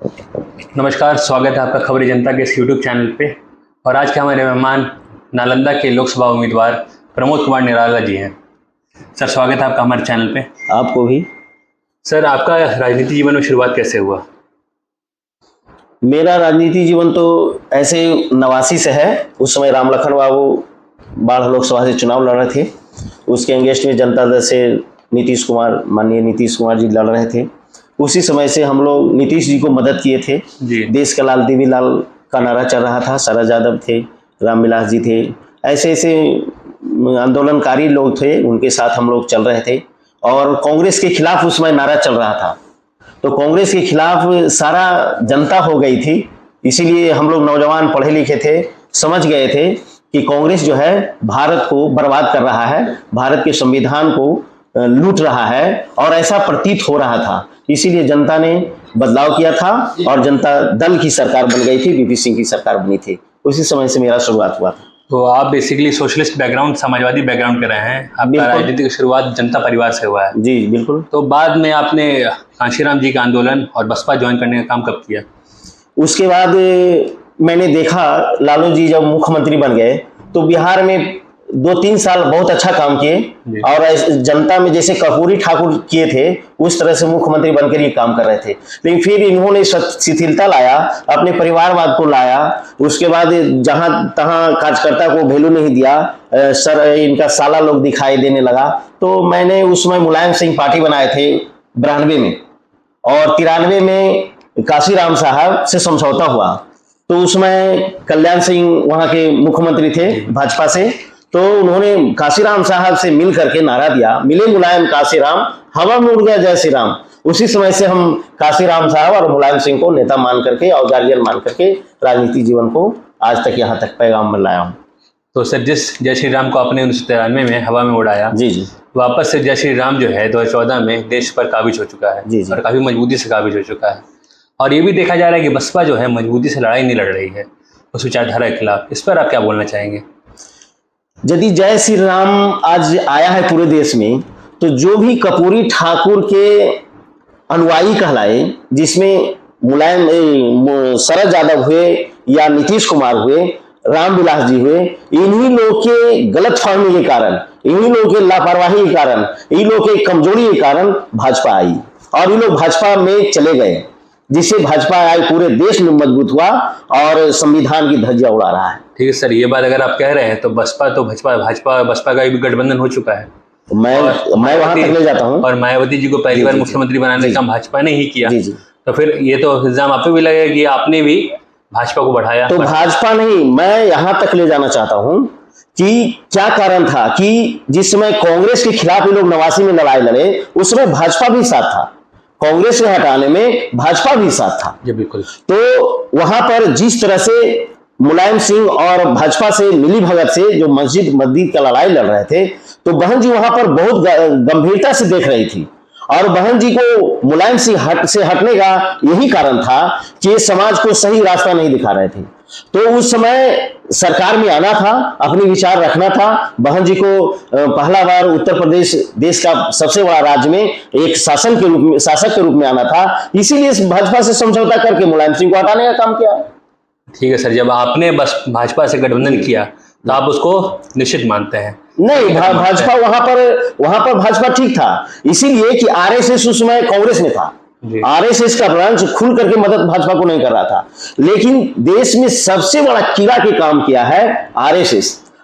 नमस्कार, स्वागत है आपका खबरी जनता के इस यूट्यूब चैनल पे। और आज के हमारे मेहमान नालंदा के लोकसभा उम्मीदवार प्रमोद कुमार निराला जी हैं। सर, स्वागत है आपका हमारे चैनल पे। आपको भी। सर, आपका राजनीति जीवन में शुरुआत कैसे हुआ? मेरा राजनीति जीवन तो ऐसे 89 से है। उस समय राम लखन बाबू बाढ़ लोकसभा से चुनाव लड़ रहे थे। उसके अगेंस्ट में जनता दल से माननीय नीतीश कुमार जी लड़ रहे थे। उसी समय से हम लोग नीतीश जी को मदद किए थे। देश का लाल देवी लाल का नारा चल रहा था। शरद यादव थे, रामविलास जी थे, ऐसे ऐसे आंदोलनकारी लोग थे, उनके साथ हम लोग चल रहे थे। और कांग्रेस के खिलाफ उस समय नारा चल रहा था, तो कांग्रेस के खिलाफ सारा जनता हो गई थी। इसीलिए हम लोग नौजवान पढ़े लिखे थे, समझ गए थे कि कांग्रेस जो है भारत को बर्बाद कर रहा है, भारत के संविधान को लूट रहा है, और ऐसा प्रतीत हो रहा था। इसीलिए जनता ने बदलाव किया था और जनता दल की सरकार बन गई थी, वीपी सिंह की सरकार बनी थी। उसी समय से मेरा शुरुआत हुआ था। तो आप basically socialist background, Samajwadi background के रहे हैं। आपका राजनीति की शुरुआत जनता परिवार से हुआ है। जी बिल्कुल। तो बाद में आपने कांशीराम जी का आंदोलन और बसपा ज्वाइन करने का काम कब किया? उसके बाद मैंने देखा लालू जी जब मुख्यमंत्री बन गए तो बिहार में 2-3 साल बहुत अच्छा काम किए, और जनता में जैसे कर्पूरी ठाकुर किए थे उस तरह से मुख्यमंत्री बनकर ये काम कर रहे थे। लेकिन फिर इन्होंने शिथिलता लाया, अपने परिवारवाद को लाया। उसके बाद जहां तहां कार्यकर्ता को वैल्यू नहीं दिया, इनका साला लोग दिखाई देने लगा। तो मैंने उस समय मुलायम सिंह पार्टी बनाए थे 92 में, और 93 में काशीराम साहब से समझौता हुआ। तो उसमें कल्याण सिंह वहां के मुख्यमंत्री थे भाजपा से, तो उन्होंने काशीराम साहब से मिल करके नारा दिया, मिले मुलायम काशीराम, हवा में उड़ गया जय श्री राम। उसी समय से हम काशीराम साहब और मुलायम सिंह को नेता मान करके और गार्जियन मान करके राजनीतिक जीवन को आज तक यहाँ तक पैगाम में लाया हूँ। तो सर, जिस जय श्री राम को आपने 1993 में हवा में उड़ाया, जी, वापस से जय श्री राम जो है 2014 में देश पर काबिज हो चुका है। जी। और काफी मजबूती से काबिज हो चुका है। और ये भी देखा जा रहा है कि बसपा जो है मजबूती से लड़ाई नहीं लड़ रही है उस विचारधारा के खिलाफ। इस पर आप क्या बोलना चाहेंगे? यदि जय श्री राम आज आया है पूरे देश में, तो जो भी कर्पूरी ठाकुर के अनुयायी कहलाए, जिसमें शरद यादव हुए या नीतीश कुमार हुए, रामविलास जी हुए, इन्हीं लोग के गलतफहमी के कारण, इन्हीं लोग के लापरवाही के कारण, इन लोग के कमजोरी के कारण भाजपा आई, और ये लोग भाजपा में चले गए, जिससे भाजपा आज पूरे देश में मजबूत हुआ और संविधान की धज्जियां उड़ा रहा है। ठीक है सर, ये बात अगर आप कह रहे हैं तो बसपा का भी गठबंधन हो चुका है। मैं वहां तक ले जाता हूं। और मायावती जी को पहली बार मुख्यमंत्री बनाने का भाजपा ने ही किया। जी। तो फिर ये तो इल्जाम आप पे भी लगेगा कि आपने भी भाजपा को बढ़ाया। तो भाजपा नहीं, मैं यहां तक ले जाना चाहता हूं कि क्या कारण था कि जिस समय कांग्रेस के खिलाफ ये लोग 89 में लड़ाई लड़े, उस समय भाजपा भी साथ था, कांग्रेस को हटाने में भाजपा भी साथ था। जी बिल्कुल। तो वहां पर जिस तरह से मुलायम सिंह और भाजपा से मिली भगत से जो मस्जिद का लड़ाई लड़ रहे थे, तो बहन जी वहां पर बहुत गंभीरता से देख रही थी, और बहन जी को मुलायम सिंह से हटने का यही कारण था कि समाज को सही रास्ता नहीं दिखा रहे थे। तो उस समय सरकार में आना था, अपने विचार रखना था। बहन जी को पहला बार उत्तर प्रदेश देश का सबसे बड़ा राज्य में एक शासक के रूप में आना था। इसीलिए भाजपा से समझौता करके मुलायम सिंह को हटाने का काम किया। ठीक है सर, जब आपने बस भाजपा से गठबंधन किया तो आप उसको निश्चित मानते हैं? नहीं, भाजपा वहां पर भाजपा ठीक था, इसीलिए कि आरएसएस उस समय कांग्रेस में था। आरएसएस का ब्रांच खुल करके मदद भाजपा को नहीं कर रहा था। लेकिन देश में सबसे बड़ा कीड़ा के काम किया है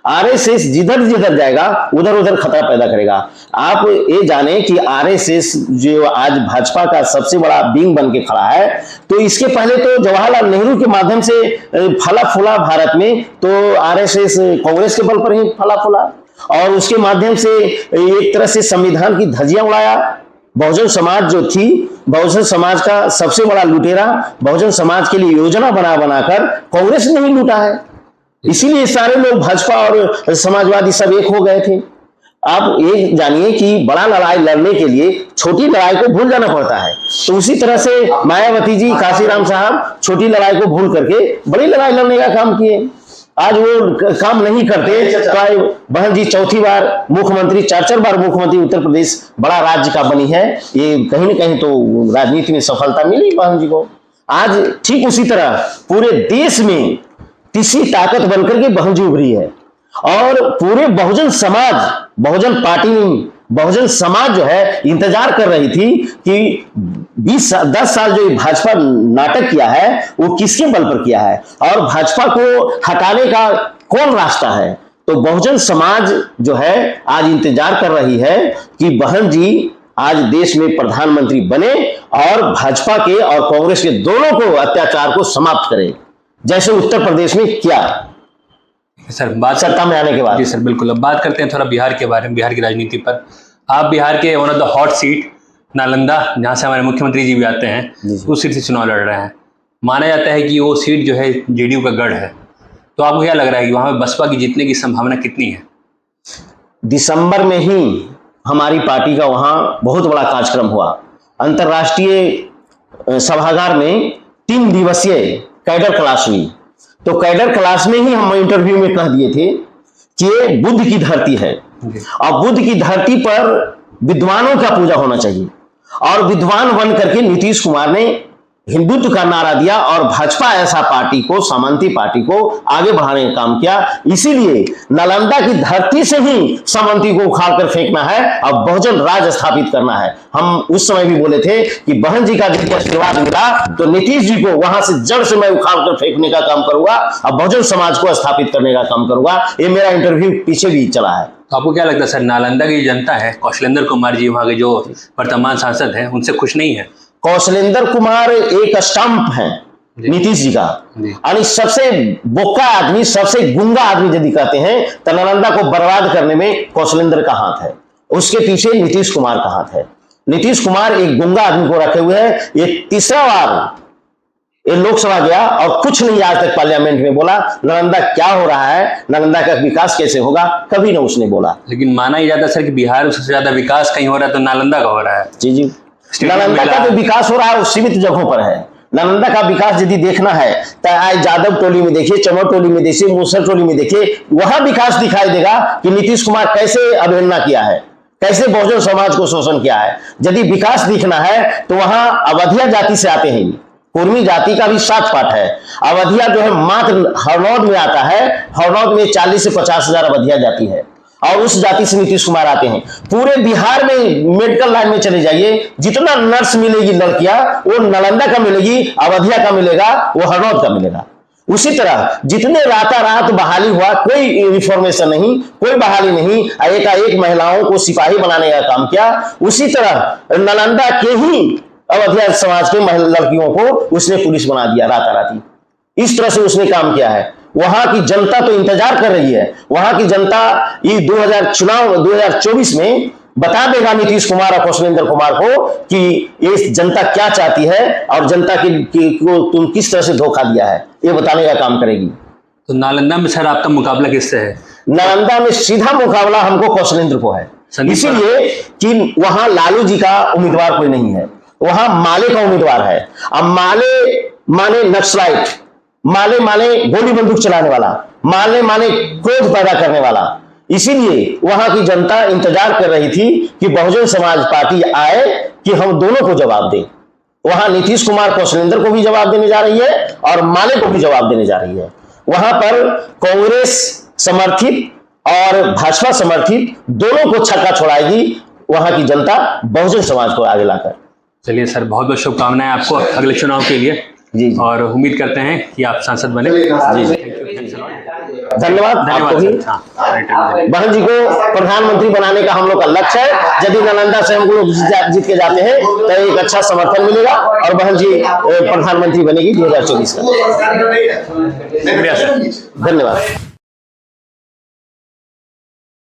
आरएसएस जिधर जाएगा उधर उधर खतरा पैदा करेगा। आप ये जाने कि आरएसएस जो आज भाजपा का सबसे बड़ा विंग बन के खड़ा है, तो इसके पहले तो जवाहरलाल नेहरू के माध्यम से फला फूला भारत में, तो आरएसएस कांग्रेस के बल पर ही फला फूला, और उसके माध्यम से एक तरह से संविधान की धज्जियां उड़ाया। बहुजन समाज जो थी, बहुजन समाज का सबसे बड़ा लुटेरा, बहुजन समाज के लिए योजना बनाकर कांग्रेस ने ही लूटा है। इसीलिए सारे लोग भाजपा और समाजवादी सब एक हो गए थे। आप ये जानिए कि बड़ा लड़ाई लड़ने के लिए छोटी लड़ाई को भूल जाना पड़ता है। तो उसी तरह से मायावती जी, काशीराम साहब छोटी लड़ाई को भूल करके बड़ी लड़ाई लड़ने का काम किए। आज वो काम नहीं करते तो बहन जी चौथी बार मुख्यमंत्री, 4 बार मुख्यमंत्री उत्तर प्रदेश बड़ा राज्य का बनी है। ये कहीं न कहीं तो राजनीति में सफलता मिली बहन जी को। आज ठीक उसी तरह पूरे देश में तीसरी ताकत बनकर के बहन जी उभरी है। और पूरे बहुजन समाज, बहुजन पार्टी, बहुजन समाज जो है इंतजार कर रही थी कि 10 साल जो भाजपा नाटक किया है वो किसके बल पर किया है और भाजपा को हटाने का कौन रास्ता है। तो बहुजन समाज जो है आज इंतजार कर रही है कि बहन जी आज देश में प्रधानमंत्री बने और भाजपा के और कांग्रेस के दोनों को अत्याचार को समाप्त करें, जैसे उत्तर प्रदेश में किया सर। बात सत्ता में आने के बाद। जी सर, बिल्कुल। अब बात करते हैं थोड़ा बिहार के बारे में, बिहार की राजनीति पर। आप बिहार के one of the hot seat Nalanda, जहां से हमारे मुख्यमंत्री जी भी आते हैं, उस सीट से चुनाव लड़ रहे हैं। माना जाता है कि वो सीट जो है जेडीयू का गढ़ है। तो आपको क्या लग रहा है कि वहां पर बसपा की जीतने की संभावना कितनी है? दिसंबर में ही हमारी पार्टी का वहां बहुत बड़ा कार्यक्रम हुआ। अंतर्राष्ट्रीय सभागार में 3 दिवसीय कैडर क्लास हुई। तो कैडर क्लास में ही हम इंटरव्यू में कह दिए थे कि ये बुद्ध की धरती है और बुद्ध की धरती पर विद्वानों का पूजा होना चाहिए। और विद्वान बन करके नीतीश कुमार ने हिंदुत्व का नारा दिया और भाजपा ऐसा पार्टी को, सामंती पार्टी को आगे बढ़ाने का काम किया। इसीलिए नालंदा की धरती से ही सामंती को उखाड़ कर फेंकना है और बहुजन राज स्थापित करना है। हम उस समय भी बोले थे कि बहन जी का जब आशीर्वाद मिला तो नीतीश जी को वहां से जड़ से मैं उखाड़ कर फेंकने का काम करूंगा और बहुजन समाज को स्थापित करने का काम करूंगा। ये मेरा इंटरव्यू पीछे भी चला है। तो आपको क्या लगता है सर, नालंदा की जनता है, कौशलेंद्र कुमार जी वहां के जो वर्तमान सांसद हैं, उनसे खुश नहीं है? कौशलेंद्र कुमार एक स्टंप है नीतीश जी का। यानी सबसे बोका आदमी, सबसे गुंगा आदमी यदि कहते हैं तो नालंदा को बर्बाद करने में कौशलेंद्र का हाथ है, उसके पीछे नीतीश कुमार का हाथ है। नीतीश कुमार एक गुंगा आदमी को रखे हुए है। ये तीसरा बार ये लोकसभा गया और कुछ नहीं आज तक पार्लियामेंट में बोला। नालंदा क्या हो रहा है, नालंदा का विकास कैसे होगा, कभी ना उसने बोला। लेकिन माना ही जाता सर कि बिहार में सबसे ज्यादा विकास कहीं हो रहा है तो नालंदा का हो रहा है। जी जी, नालंदा का जो विकास हो रहा है वो सीमित जगहों पर है। नालंदा का विकास यदि देखना है तो आज जादव टोली में देखिए, चमर टोली में देखिए, मूसर टोली में देखिए, वहां विकास दिखाई देगा कि नीतीश कुमार कैसे अवहेलना किया है, कैसे बहुजन समाज को शोषण किया है। यदि विकास दिखना है तो वहां अवधिया जाति से आते हैं, कुर्मी जाति का भी 7 पाठ है। अवधिया जो है मात्र हरनौद में आता है। हरनौद में 40 से 50 हजार अवधिया जाति है और उस जाति से नीतीश कुमार आते हैं। पूरे बिहार में मेडिकल लाइन में चले जाइए, जितना नर्स मिलेगी लड़कियां वो नालंदा का मिलेगी, अवधिया का मिलेगा, वो हरनौद का मिलेगा। उसी तरह जितने रातारात बहाली हुआ, कोई रिफॉर्मेशन नहीं, कोई बहाली नहीं, एकाएक महिलाओं को सिपाही बनाने का काम किया। उसी तरह नालंदा के ही अवधिया समाज के लड़कियों को उसने पुलिस बना दिया राताराती। इस तरह से उसने काम किया है। वहां की जनता तो इंतजार कर रही है। वहां की जनता ये 2024 में बता देगा नीतीश कुमार और कौशलेंद्र कुमार को कि ये जनता क्या चाहती है और जनता को तुम किस तरह से धोखा दिया है, ये बताने का काम करेगी। तो नालंदा में सर आपका मुकाबला किससे है? नालंदा में सीधा मुकाबला हमको कौशलेंद्र को है, इसीलिए कि वहां लालू जी का उम्मीदवार कोई नहीं है, वहां माले का उम्मीदवार है। अब माले माने नक्सलाइट, माले माने गोली बंदूक चलाने वाला, माले माने क्रोध पैदा करने वाला। इसीलिए वहां की जनता इंतजार कर रही थी कि बहुजन समाज पार्टी आए कि हम दोनों को जवाब दें। वहां नीतीश कुमार कौशलेंद्र को भी जवाब देने जा रही है और माले को भी जवाब देने जा रही है। वहां पर कांग्रेस समर्थित और भाजपा समर्थित दोनों को छक्का छोड़ाएगी वहां की जनता बहुजन समाज को आगे लाकर। चलिए सर, बहुत बहुत शुभकामनाएं आपको अगले चुनाव के लिए जी, और उम्मीद करते हैं कि आप सांसद बने। जी, धन्यवाद आपको भी। बहन जी को प्रधानमंत्री बनाने का हम लोग का लक्ष्य है। यदि नालंदा से हम लोग जीत के जाते हैं तो एक अच्छा समर्थन मिलेगा और बहन जी प्रधानमंत्री बनेगी 2024 का। धन्यवाद।